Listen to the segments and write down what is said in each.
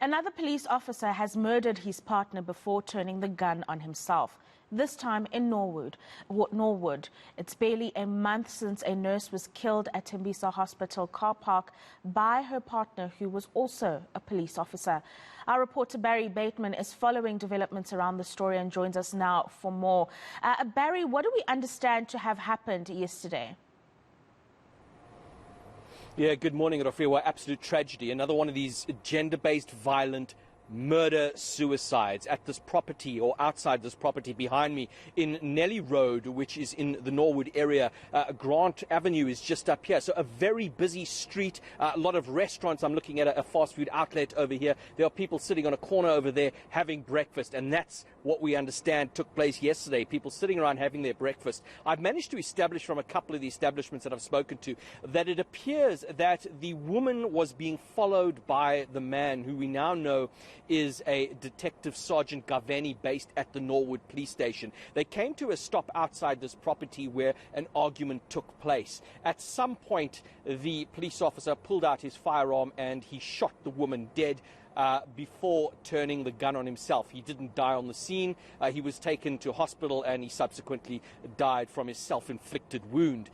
Another police officer has murdered his partner before turning the gun on himself, this time in Norwood. It's barely a month since a nurse was killed at Tembisa Hospital car park by her partner, who was also a police officer. Our reporter Barry Bateman is following developments around the story and joins us now for more. Barry, what do we understand to have happened yesterday? Yeah, good morning, Rafiwa. Absolute tragedy. Another one of these gender-based violent murder-suicides at this property or outside this property behind me in Nelly Road, which is in the Norwood area. Grant Avenue is just up here. So a very busy street, a lot of restaurants. I'm looking at a fast food outlet over here. There are people sitting on a corner over there having breakfast, and that's what we understand took place yesterday. People sitting around having their breakfast. I've managed to establish from a couple of the establishments that I've spoken to that it appears that the woman was being followed by the man, who we now know is a Detective Sergeant Gaveni based at the Norwood police station. They came to a stop outside this property where an argument took place. At some point, the police officer pulled out his firearm and he shot the woman dead before turning the gun on himself. He didn't die on the scene. He was taken to hospital and he subsequently died from his self-inflicted wound.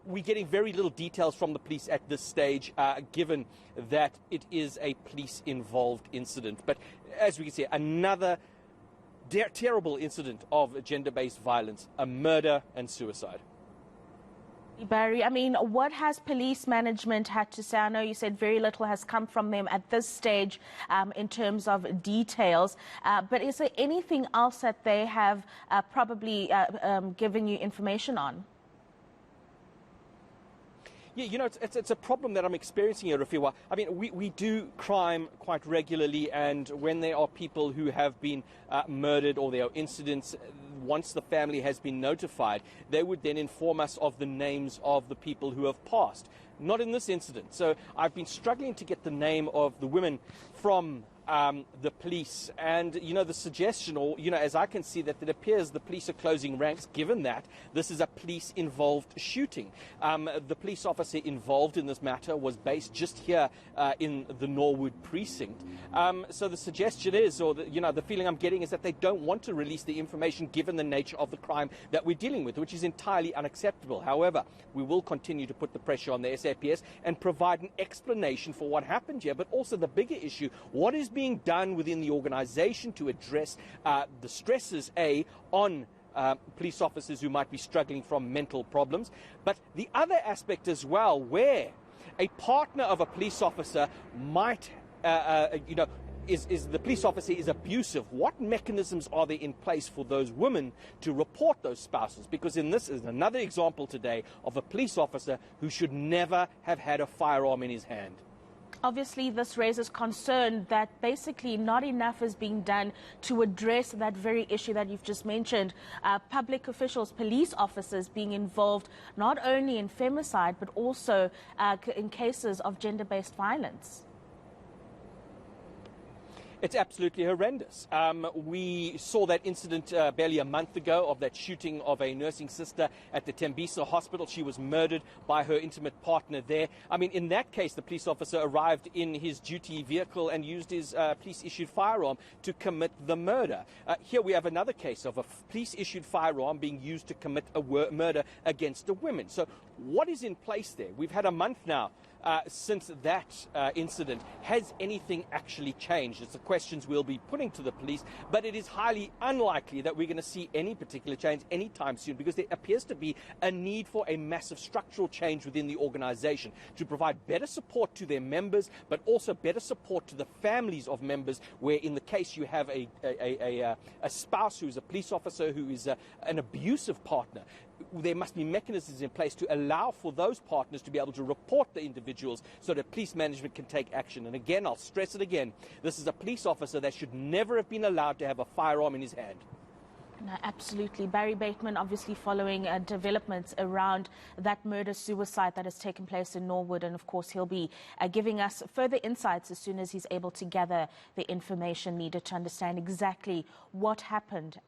We're getting very little details from the police at this stage, given that it is a police-involved incident. But as we can see, another terrible incident of gender-based violence, a murder and suicide. Barry, I mean, what has police management had to say? I know you said very little has come from them at this stage in terms of details, but is there anything else that they have probably given you information on? Yeah, you know, it's a problem that I'm experiencing here, Rafiwa. I mean, we do crime quite regularly, and when there are people who have been murdered or there are incidents, once the family has been notified, they would then inform us of the names of the people who have passed. Not in this incident. So I've been struggling to get the name of the women from the police, and the suggestion, or as I can see, that it appears the police are closing ranks, given that this is a police involved shooting. The police officer involved in this matter was based just here in the Norwood precinct. So the suggestion is, or the feeling I'm getting is that they don't want to release the information given the nature of the crime that we're dealing with, which is entirely unacceptable. However, we will continue to put the pressure on the SAPS and provide an explanation for what happened here, but also the bigger issue, what is being done within the organization to address the stresses on police officers who might be struggling from mental problems, but the other aspect as well, where a partner of a police officer might is the police officer is abusive. What mechanisms are there in place for those women to report those spouses? Because this is another example today of a police officer who should never have had a firearm in his hand. Obviously, this raises concern that basically not enough is being done to address that very issue that you've just mentioned. Public officials, police officers being involved not only in femicide, but also in cases of gender-based violence. It's absolutely horrendous. We saw that incident barely a month ago of that shooting of a nursing sister at the Tembisa Hospital. She was murdered by her intimate partner there. I mean, in that case, the police officer arrived in his duty vehicle and used his police-issued firearm to commit the murder. Here we have another case of a police-issued firearm being used to commit a murder against a woman. So what is in place there? We've had a month now since that incident. Has anything actually changed? It's the questions we'll be putting to the police, but it is highly unlikely that we're going to see any particular change anytime soon, because there appears to be a need for a massive structural change within the organization to provide better support to their members, but also better support to the families of members, where in the case you have a spouse who is a police officer who is an abusive partner. There must be mechanisms in place to allow for those partners to be able to report the individuals so that police management can take action. And again, I'll stress it again, this is a police officer that should never have been allowed to have a firearm in his hand. No, absolutely. Barry Bateman obviously following developments around that murder-suicide that has taken place in Norwood, and of course he'll be giving us further insights as soon as he's able to gather the information needed to understand exactly what happened.